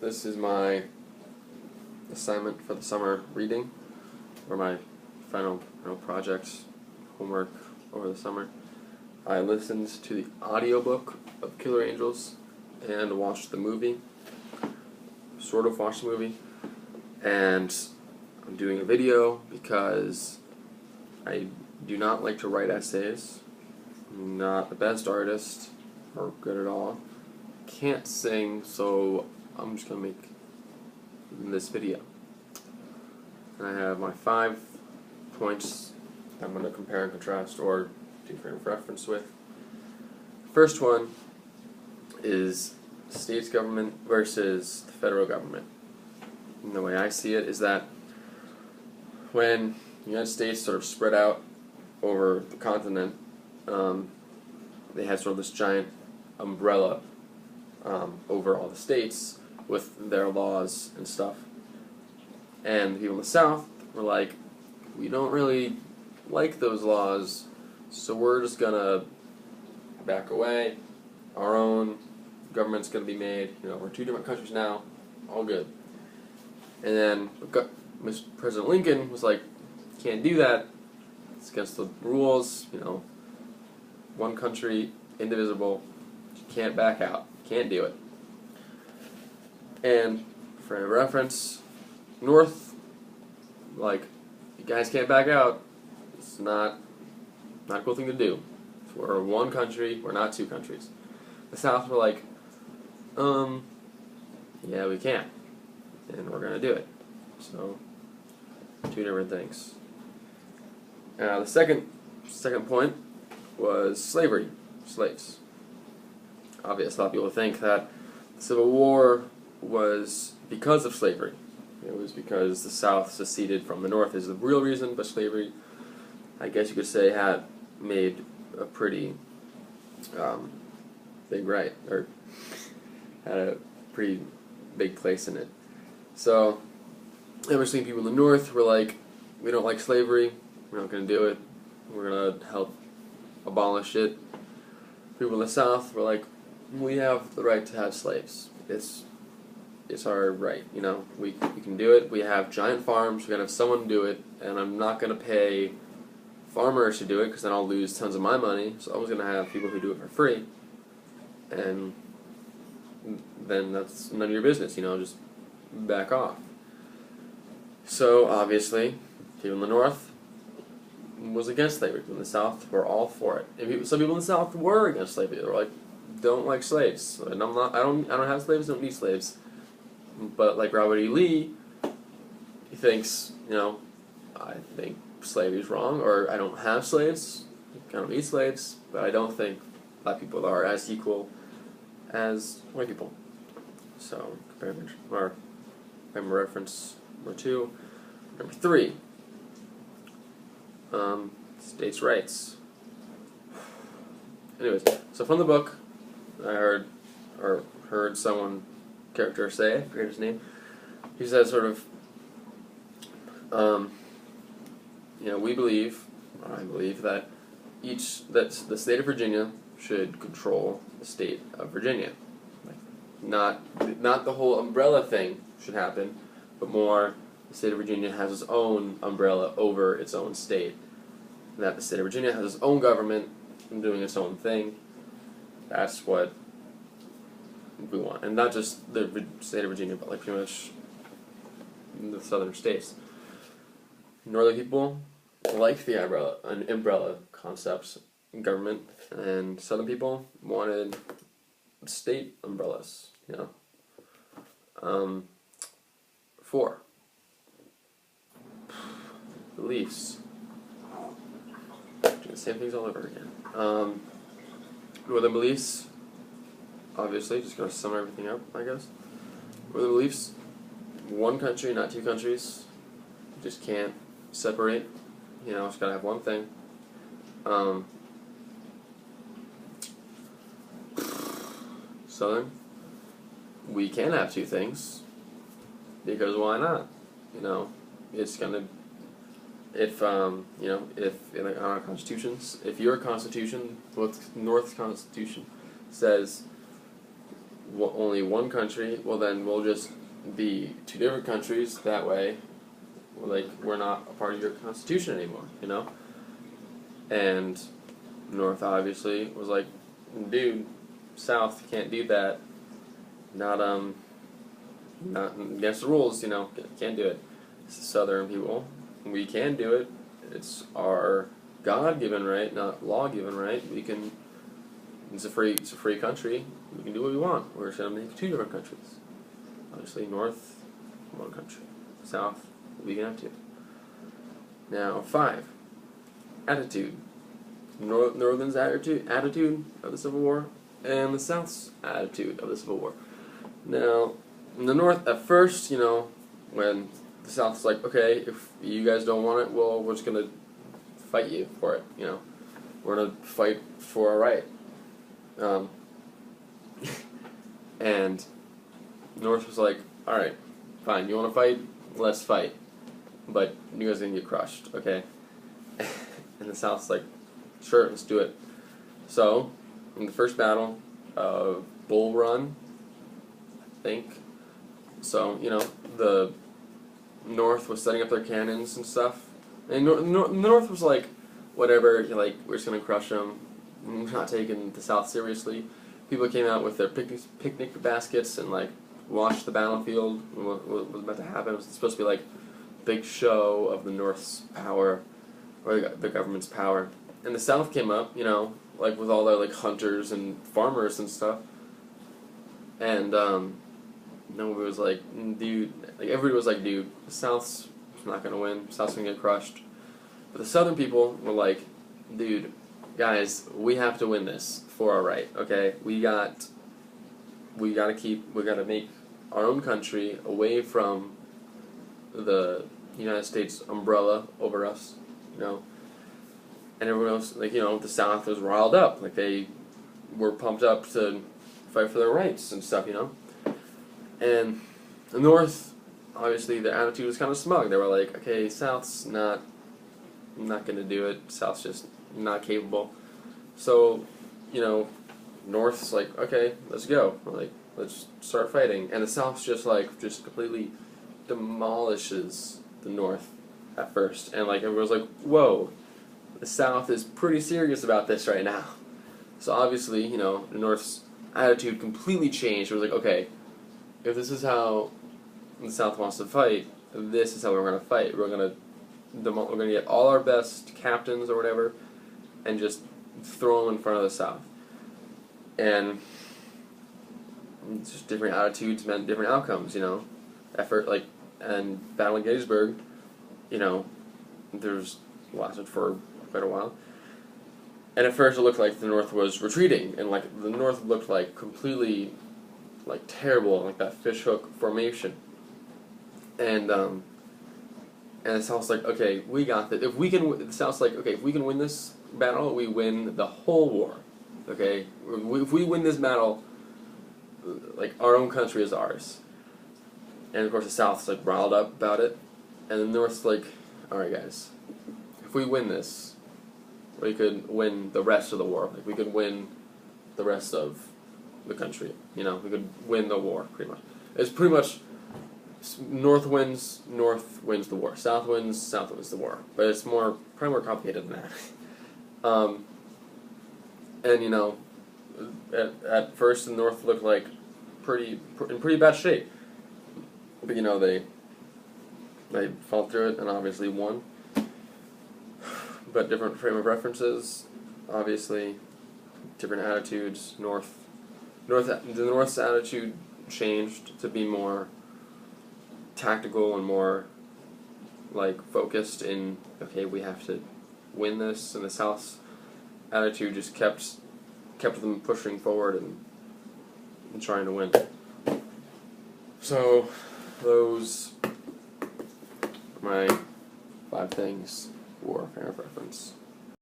This is my assignment for the summer reading, or my final projects, homework over the summer. I listened to the audiobook of Killer Angels and watched the movie, sort of watched the movie, and I'm doing a video because I do not like to write essays. I'm not the best artist or good at all. Can't sing, so I'm just going to make this video. And I have my 5 points I'm going to compare and contrast or do frame of reference with. First one is states government versus the federal government. And the way I see it is that when the United States sort of spread out over the continent, they had sort of this giant umbrella over all the states with their laws and stuff. And the people in the South were like, we don't really like those laws, so we're just gonna back away. Our own government's gonna be made. We're 2 different countries now, all good. And then President Lincoln was like, can't do that. It's against the rules. One country, indivisible. You can't back out. Can't do it. And for reference, North, like, you guys can't back out. It's not a cool thing to do. We're one country. We're not 2 countries. The South were like, yeah, we can, and we're gonna do it. So, 2 different things. The second point was slavery, slaves. Obvious. A lot of people think that the Civil War was because of slavery. It was because the South seceded from the North is the real reason, but slavery, I guess you could say, had made a pretty big right, or had a pretty big place in it. So, obviously people in the North were like, we don't like slavery, we're not going to do it, we're going to help abolish it. People in the South were like, we have the right to have slaves. It's our right, we can do it. We have giant farms, we're going to have someone do it, and I'm not going to pay farmers to do it because then I'll lose tons of my money, so I was going to have people who do it for free, and then that's none of your business, just back off. So, obviously, people in the North was against slavery. People in the South were all for it. And some people in the South were against slavery. They were like, don't like slaves. And I don't have slaves, don't need slaves. But like Robert E. Lee, he thinks, I think slavery is wrong, or I don't have slaves, I don't need slaves, but I don't think black people are as equal as white people. So, frame of reference number 2. Number 3, states' rights. Anyways, so from the book, I heard someone, character say, I forget his name, he said sort of, I believe that the state of Virginia should control the state of Virginia. Not the whole umbrella thing should happen, but more the state of Virginia has its own umbrella over its own state. That the state of Virginia has its own government and doing its own thing. That's what we want. And not just the state of Virginia, but like pretty much the southern states. Northern people liked the umbrella concepts in government, and southern people wanted state umbrellas, 4, beliefs. Doing the same things all over again. Northern beliefs, obviously, just going to sum everything up, I guess. Northern beliefs, 1 country, not 2 countries. You just can't separate. Just got to have one thing. Southern, we can have 2 things, because why not? It's gonna, if on our constitutions, if your constitution, North's constitution says only one country, well then we'll just be two different countries. That way, like, we're not a part of your constitution anymore, you know? And North obviously was like, dude, South can't do that. Not against the rules, you know, can't do it. Southern people, we can do it. It's our God-given right, not law-given right. We can. It's a free country. We can do what we want. We're just gonna make two different countries. Obviously, North, one country. South, we can have two. Now, 5. Attitude. Northern's attitude of the Civil War, and the South's attitude of the Civil War. Now, in the North, at first, you know, when the South's like, okay, if you guys don't want it, well, we're just gonna fight you for it, you know. We're gonna fight for our right. And North was like, alright, fine, you wanna fight? Let's fight. But you guys are gonna get crushed, okay? And the South's like, sure, let's do it. So, in the first battle of Bull Run, I think, so, you know, the North was setting up their cannons and stuff. And the North was like, whatever, like, we're just gonna crush them. We're not taking the South seriously. People came out with their picnic baskets and, like, watched the battlefield. What was about to happen. It was supposed to be, like, a big show of the North's power, or the government's power. And the South came up, you know, like, with all their, like, hunters and farmers and stuff. And, nobody was like, dude, like, everybody was like, dude, the South's not gonna win. The South's gonna get crushed. But the Southern people were like, dude, guys, we have to win this for our right, okay? We gotta make our own country away from the United States umbrella over us, you know? And everyone else, like, you know, the South was riled up. Like, they were pumped up to fight for their rights and stuff, you know? And the North, obviously, their attitude was kind of smug. They were like, okay, South's not gonna do it. South's just not capable. So, you know, North's like, okay, let's go. Like, let's start fighting. And the South's just completely demolishes the North at first. And, like, everyone's like, whoa, the South is pretty serious about this right now. So obviously, you know, the North's attitude completely changed. It was like, okay, if this is how the South wants to fight, this is how we're going to fight. We're going to get all our best captains or whatever and just throw them in front of the South. And just different attitudes meant different outcomes, you know. And Battle of Gettysburg, you know, lasted for quite a while. And at first it looked like the North was retreating, and, like, the North looked like completely, like, terrible, like that fishhook formation. And the South's like, okay, we got this. The South's like, okay, if we can win this battle, we win the whole war. Okay? If we win this battle, like, our own country is ours. And of course the South's like riled up about it. And the North's like, alright guys, if we win this, we could win the rest of the war. Like, we could win the rest of the country. You know, we could win the war, pretty much. It's pretty much North wins the war. South wins the war. But it's probably more complicated than that. And, you know, at first the North looked like in pretty bad shape. But, you know, they fought through it and obviously won. But different frame of references, obviously, different attitudes. The North's attitude changed to be more tactical and more, like, focused in, okay, we have to win this, and the South's attitude just kept them pushing forward and trying to win. So those are my 5 things for frame of reference.